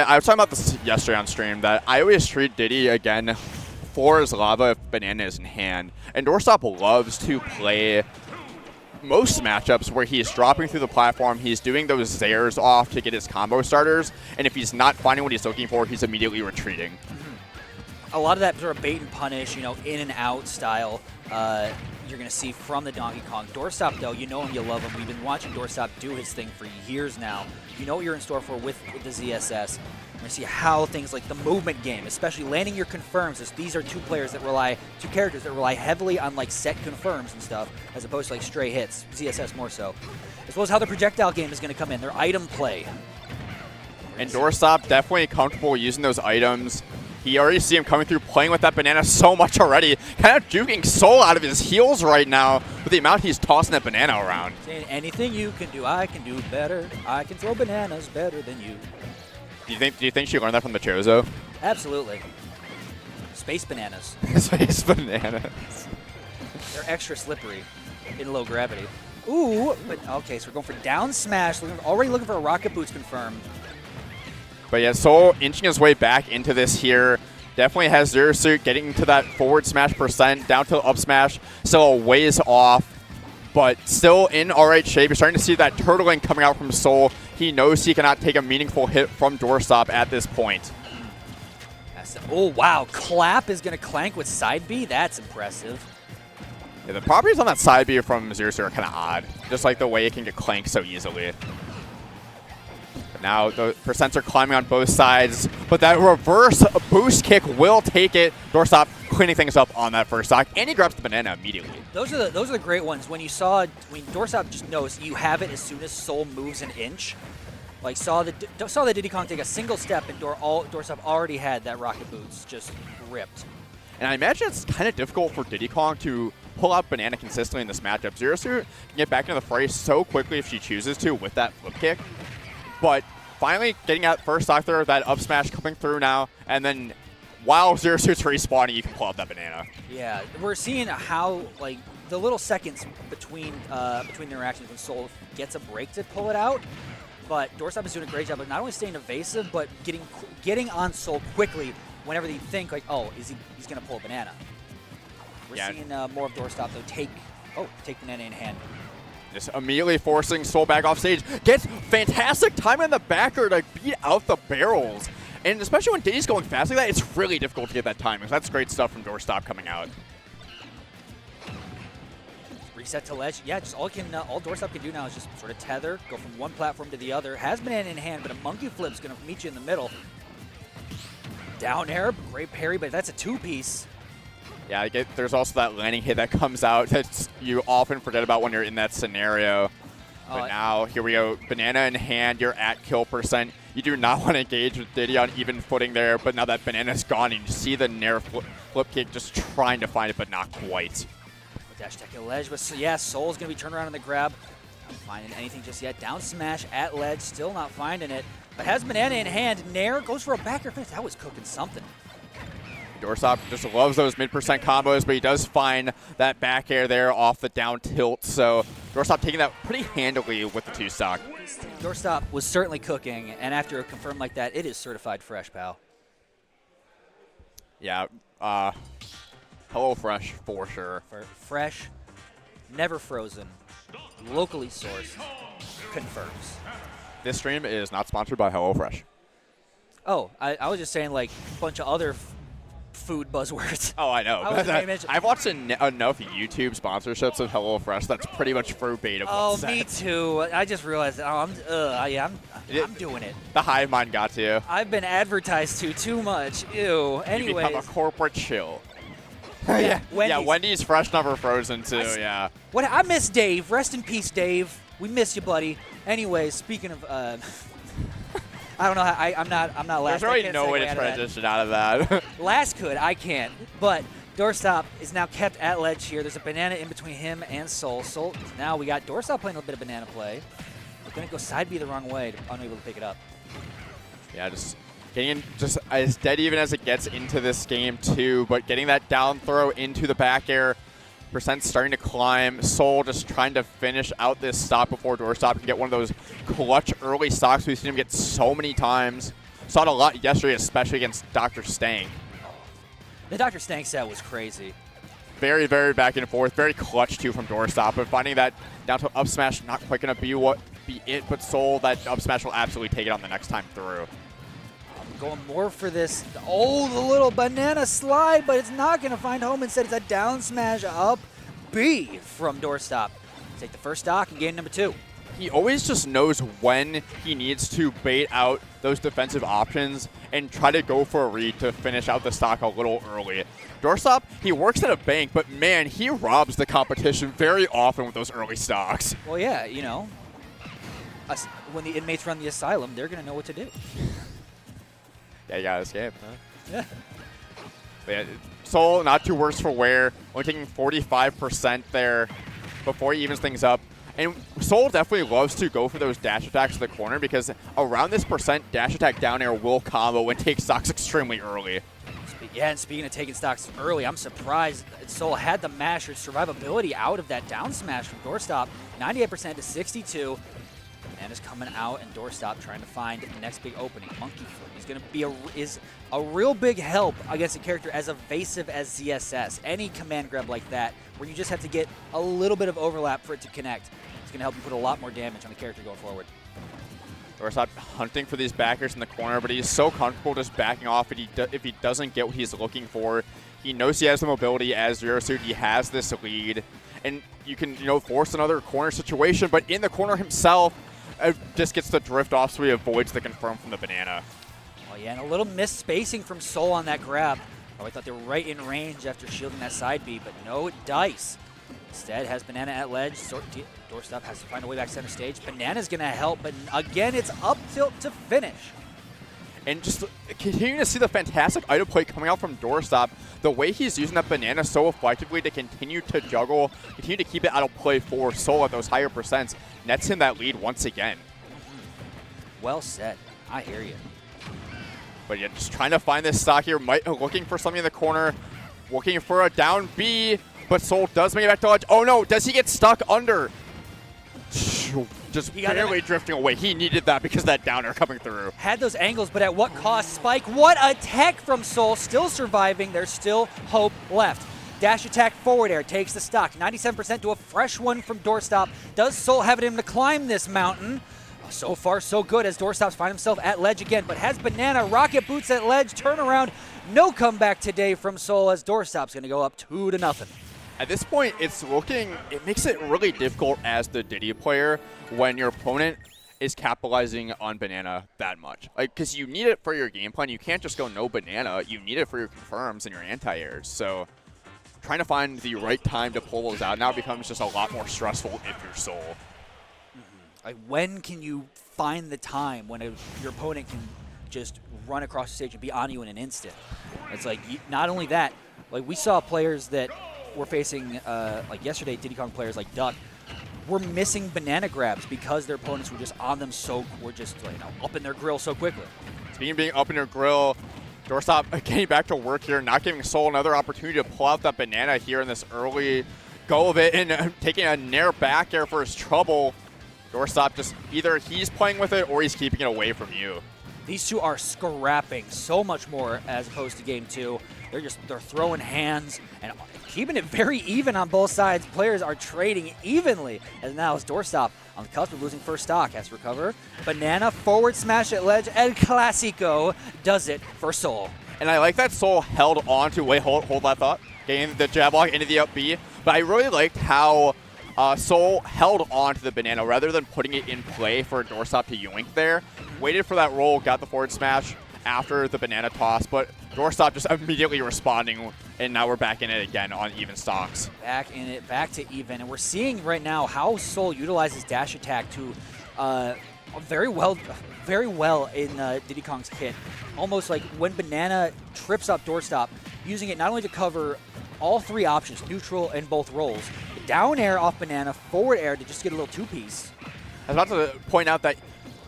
I was talking about this yesterday on stream, that I always treat Diddy, again, for his lava if banana is in hand. And Doorstop loves to play most matchups where he's dropping through the platform, he's doing those Zairs off to get his combo starters, and if he's not finding what he's looking for, he's immediately retreating. A lot of that sort of bait and punish, you know, in and out style, you're going to see from the Donkey Kong. Doorstop, though, you know him, you love him. We've been watching Doorstop do his thing for years now. You know what you're in store for with the ZSS. We're going to see how things like the movement game, especially landing your confirms, as these are two characters that rely heavily on like set confirms and stuff, as opposed to like stray hits, ZSS more so. As well as how the projectile game is going to come in, their item play. And Doorstop definitely comfortable using those items. You already see him coming through, playing with that banana so much already. Kind of juking Soul out of his heels right now with the amount he's tossing that banana around. Saying anything you can do, I can do better. I can throw bananas better than you. Do you think she learned that from the Chozo? Absolutely. Space bananas. Space bananas. They're extra slippery in low gravity. Ooh, but okay, so we're going for down smash. Already looking for a rocket boots confirmed. But yeah, Soul inching his way back into this here. Definitely has Zero Suit getting to that forward smash percent, down to the up smash. Still a ways off, but still in alright shape. You're starting to see that turtling coming out from Soul. He knows he cannot take a meaningful hit from Doorstop at this point. Oh, wow. Clap is going to clank with side B? That's impressive. Yeah, the properties on that side B from Zero Suit are kind of odd. Just like the way it can get clanked so easily. Now the percents are climbing on both sides, but that reverse boost kick will take it. Doorstop cleaning things up on that first stock, and he grabs the banana immediately. Those are the great ones. When Doorstop just knows you have it as soon as Soul moves an inch. Like saw the Diddy Kong take a single step, and Doorstop already had that rocket boots just ripped. And I imagine it's kind of difficult for Diddy Kong to pull out banana consistently in this matchup. Zero Suit can get back into the fray so quickly if she chooses to with that flip kick. But finally getting out first stock there, that up smash coming through now, and then while Zero Suit's respawning, you can pull out that banana. Yeah, we're seeing how like the little seconds between the interactions when Soul gets a break to pull it out. But Doorstop is doing a great job of not only staying evasive, but getting on Soul quickly whenever they think like, oh, he's gonna pull a banana. We're seeing more of Doorstop though take banana in hand. Just immediately forcing Soul back off stage. Gets fantastic time in the backer to beat out the barrels. And especially when Diddy's going fast like that, it's really difficult to get that timing. So that's great stuff from Doorstop coming out. Reset to ledge. Yeah, just all Doorstop can do now is just sort of tether, go from one platform to the other. Has banana in hand, but a monkey flip's going to meet you in the middle. Down air, great parry, but that's a two-piece. Yeah, there's also that landing hit that comes out that you often forget about when you're in that scenario. But now, here we go. Banana in hand, you're at kill percent. You do not want to engage with Diddy on even footing there, but now that banana's gone, and you see the Nair flip kick just trying to find it, but not quite. Dash tech at ledge, but yeah, Soul's going to be turned around on the grab. Not finding anything just yet. Down smash at ledge, still not finding it. But has banana in hand. Nair goes for a backer finish. That was cooking something. Doorstop just loves those mid-percent combos, but he does find that back air there off the down tilt. So Doorstop taking that pretty handily with the two stock. Doorstop was certainly cooking, and after a confirm like that, it is certified fresh, pal. Yeah, Hello Fresh for sure. Fresh, never frozen, locally sourced, confirms. This stream is not sponsored by HelloFresh. Oh, I was just saying like a bunch of other food buzzwords. Oh, I know. I've watched enough YouTube sponsorships of HelloFresh that's pretty much verbatim. Oh, me too. I just realized. I'm doing it. The hive mind got to you. I've been advertised to too much. Ew. Anyways. You become a corporate chill. Yeah, Wendy's fresh, never frozen too. Yeah. I miss Dave. Rest in peace, Dave. We miss you, buddy. Anyways, speaking of, I don't know. I'm not last. There's really no way to transition out of that. Last could. I can't. But Doorstop is now kept at ledge here. There's a banana in between him and Soul. Now we got Doorstop playing a bit of banana play. We're gonna go side B the wrong way, unable to pick it up. Yeah, just getting in just as dead even as it gets into this game too, but getting that down throw into the back air. Percent starting to climb. Soul just trying to finish out this stock before Doorstop can get one of those clutch early stocks we've seen him get so many times. Saw it a lot yesterday, especially against Dr. Stank. The Dr. Stank set was crazy. Very, very back and forth. Very clutch, too, from Doorstop. But finding that down to up smash, not quite going to be it. But Soul, that up smash will absolutely take it on the next time through. I'm going more for this. Oh, the little banana slide, but it's not going to find home. Instead, it's a down smash up B from Doorstop. Take the first stock in game number 2. He always just knows when he needs to bait out those defensive options and try to go for a read to finish out the stock a little early. Doorstop, he works at a bank, but man, he robs the competition very often with those early stocks. Well, yeah, you know, when the inmates run the asylum, they're going to know what to do. Yeah, you got to escape, huh? Yeah. Yeah. Soul, not too worse for wear. Only taking 45% there before he evens things up. And Soul definitely loves to go for those dash attacks to the corner because around this percent, dash attack down air will combo and take stocks extremely early. Yeah, and speaking of taking stocks early, I'm surprised Soul had the mash or survivability out of that down smash from Doorstop. 98% to 62. And is coming out, and Doorstop trying to find the next big opening. Monkey Flip. He's going to be a real big help against a character as evasive as ZSS. Any command grab like that, where you just have to get a little bit of overlap for it to connect, it's going to help you put a lot more damage on the character going forward. Doorstop hunting for these backers in the corner, but he's so comfortable just backing off if he doesn't get what he's looking for. He knows he has the mobility as Zero Suit. He has this lead, and you can force another corner situation, but in the corner himself, just gets the drift off, so he avoids the confirm from the banana. Oh yeah, and a little missed spacing from Soul on that grab. Oh, I thought they were right in range after shielding that side B, but no dice. Instead, has banana at ledge. Doorstop has to find a way back center stage. Banana's going to help, but again, it's up tilt to finish. And just continuing to see the fantastic item play coming out from Doorstop, the way he's using that banana so effectively to continue to juggle, continue to keep it out of play for Soul at those higher percents, nets him that lead once again. Well said. I hear you. But yeah, just trying to find this stock here, looking for something in the corner, looking for a down B, but Soul does make it back to ledge. Oh no, does he get stuck under? Just barely drifting away. He needed that because of that downer coming through. Had those angles, but at what cost? Spike, what a tech from Soul. Still surviving. There's still hope left. Dash attack forward air takes the stock. 97% to a fresh one from Doorstop. Does Soul have it in him to climb this mountain? So far, so good as Doorstop's find himself at ledge again, but has banana, rocket boots at ledge, turn around. No comeback today from Soul as Doorstop's going to go up 2-0. At this point, it makes it really difficult as the Diddy player when your opponent is capitalizing on banana that much. Because you need it for your game plan. You can't just go no banana. You need it for your confirms and your anti-airs. So trying to find the right time to pull those out now becomes just a lot more stressful if you're Soul. Like, when can you find the time when your opponent can just run across the stage and be on you in an instant? It's like, not only that, like we saw players that were facing, like yesterday, Diddy Kong players like Duck, were missing banana grabs because their opponents were just on them were just up in their grill so quickly. Speaking of being up in your grill, Doorstop getting back to work here, not giving Soul another opportunity to pull out that banana here in this early go of it, and taking a nair back air for his trouble. Doorstop just either he's playing with it or he's keeping it away from you. These two are scrapping so much more as opposed to game 2. They're throwing hands and keeping it very even on both sides. Players are trading evenly, as now it's Doorstop on the cusp of losing first stock. Has to recover. Banana forward smash at ledge. El Clasico does it for Soul. And I like that Soul held on to, hold that thought, getting the jab block into the up B. But I really liked how Soul held on to the banana rather than putting it in play for Doorstop to yoink there. Waited for that roll, got the forward smash after the banana toss, but Doorstop just immediately responding, and now we're back in it again on even stocks. Back in it, back to even, and we're seeing right now how Soul utilizes dash attack to very well in Diddy Kong's kit. Almost like when banana trips up Doorstop, using it not only to cover all 3 options, neutral and both rolls, down air off banana, forward air to just get a little 2-piece. I was about to point out that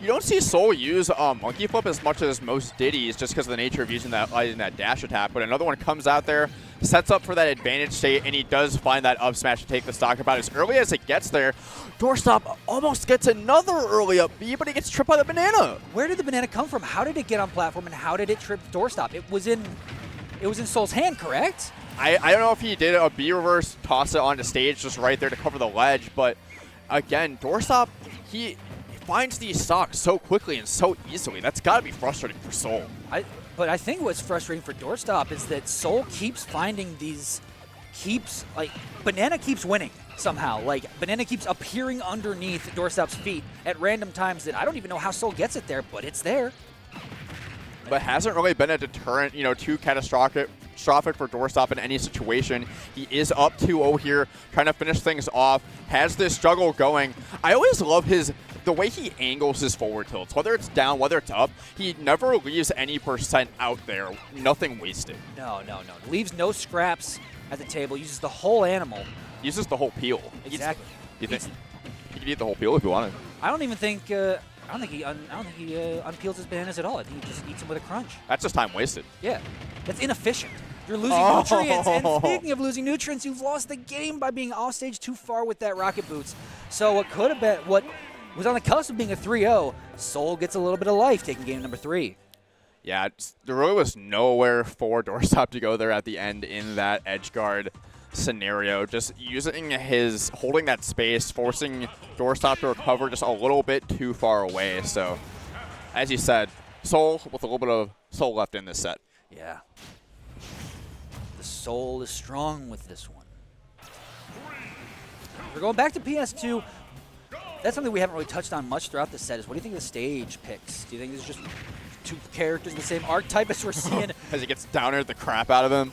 You don't see Soul use Monkey Flip as much as most Diddy's just because of the nature of using that dash attack, but another one comes out there, sets up for that advantage state, and he does find that up smash to take the stock about as early as it gets there. Doorstop almost gets another early up B, but he gets tripped by the banana. Where did the banana come from? How did it get on platform, and how did it trip Doorstop? It was in Soul's hand, correct? I don't know if he did a B reverse, toss it onto stage just right there to cover the ledge, but again, Doorstop, he finds these stocks so quickly and so easily. That's got to be frustrating for Soul. But I think what's frustrating for Doorstop is that Soul keeps finding Banana keeps winning somehow. Like, Banana keeps appearing underneath Doorstop's feet at random times that I don't even know how Soul gets it there, but it's there. But hasn't really been a deterrent, too catastrophic for Doorstop in any situation. He is up 2-0 here, trying to finish things off, has this struggle going. I always love the way he angles his forward tilts. Whether it's down, whether it's up, he never leaves any percent out there. Nothing wasted. No. Leaves no scraps at the table, uses the whole animal. Uses the whole peel. Exactly. You think he could eat the whole peel if he wanted? I don't think he unpeels his bananas at all. I think he just eats them with a crunch. That's just time wasted. Yeah, that's inefficient. You're losing nutrients, and speaking of losing nutrients, you've lost the game by being off stage too far with that rocket boots. So what could have been, what was on the cusp of being a 3-0, Soul gets a little bit of life taking game number 3. Yeah, there really was nowhere for Doorstop to go there at the end in that edge guard scenario. Just holding that space, forcing Doorstop to recover just a little bit too far away. So, as you said, Soul with a little bit of Soul left in this set. Yeah. The Soul is strong with this one. We're going back to PS2. That's something we haven't really touched on much throughout the set is what do you think of the stage picks? Do you think this is just two characters, the same archetype as we're seeing? As he gets downer the crap out of him.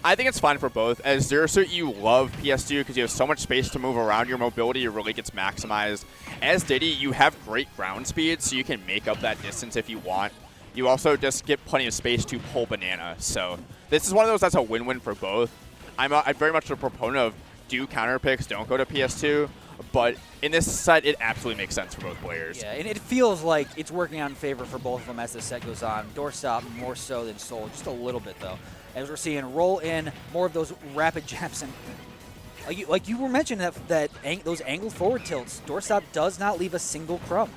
I think it's fine for both. As Zero Suit, you love PS2 because you have so much space to move around. Your mobility really gets maximized. As Diddy, you have great ground speed, so you can make up that distance if you want. You also just get plenty of space to pull Banana. So this is one of those that's a win-win for both. I'm very much a proponent of do counter picks, don't go to PS2. But in this set, it absolutely makes sense for both players. Yeah, and it feels like it's working out in favor for both of them as the set goes on. Doorstop more so than Soul, just a little bit though. As we're seeing roll in more of those rapid jabs, and like you were mentioning those angled forward tilts, Doorstop does not leave a single crumb.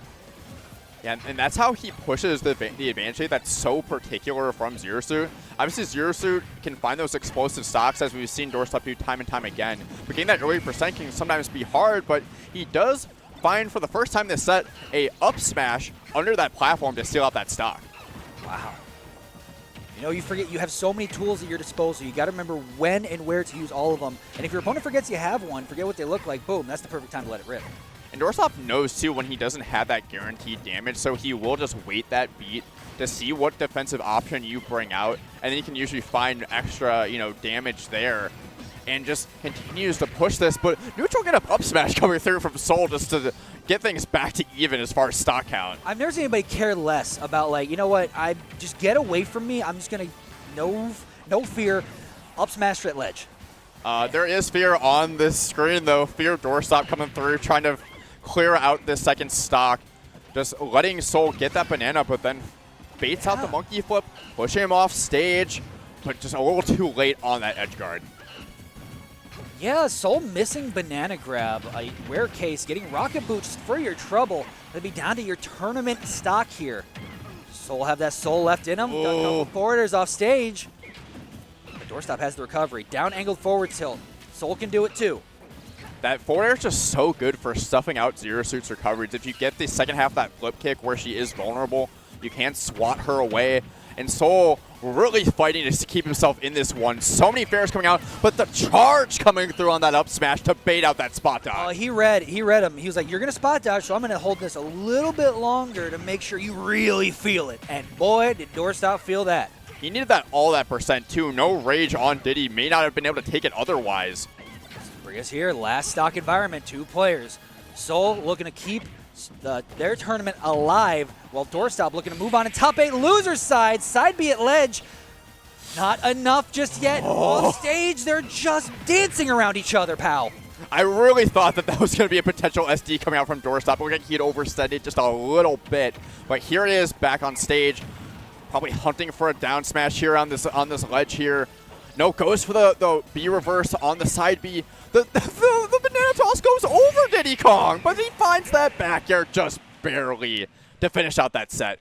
Yeah, and that's how he pushes the advantage state that's so particular from Zero Suit. Obviously, Zero Suit can find those explosive stocks, as we've seen Doorstop do time and time again. But getting that early percent can sometimes be hard, but he does find, for the first time this set, a up smash under that platform to steal out that stock. Wow. You forget you have so many tools at your disposal. You got to remember when and where to use all of them. And if your opponent forgets you have one, forget what they look like, boom, that's the perfect time to let it rip. And Doorstop knows, too, when he doesn't have that guaranteed damage, so he will just wait that beat to see what defensive option you bring out, and then he can usually find extra, damage there, and just continues to push this. But neutral get up smash coming through from Soul just to get things back to even as far as stock count. I've never seen anybody care less about, I just get away from me. I'm just going to, no fear, up smash at ledge. There is fear on this screen, though. Fear of Doorstop coming through, trying to clear out this second stock. Just letting Soul get that banana, but then baits out the monkey flip, pushing him off stage, but just a little too late on that edge guard. Yeah, Soul missing banana grab. Rare case, getting rocket boots for your trouble. That'd be down to your tournament stock here. Soul have that Soul left in him. Got a couple forwarders off stage. But Doorstop has the recovery. Down angled forward tilt. Soul can do it too. That forward air is just so good for stuffing out Zero Suit's recoveries. If you get the second half of that flip kick where she is vulnerable, you can't swat her away. And Soul really fighting to keep himself in this one. So many fairs coming out, but the charge coming through on that up smash to bait out that spot dodge. He read him. He was like, you're going to spot dodge, so I'm going to hold this a little bit longer to make sure you really feel it. And boy, did Doorstop feel that. He needed all that percent too. No rage on Diddy. May not have been able to take it otherwise. Bring us here, last stock environment, 2 players. Soul looking to keep their tournament alive, while Doorstop looking to move on to top 8 loser side B at ledge. Not enough just yet. Off stage, they're just dancing around each other, pal. I really thought that was going to be a potential SD coming out from Doorstop. Looked like he'd overset it just a little bit. But here it is back on stage. Probably hunting for a down smash here on this ledge here. No, goes for the B reverse on the side B. The banana toss goes over Diddy Kong, but he finds that back air just barely to finish out that set.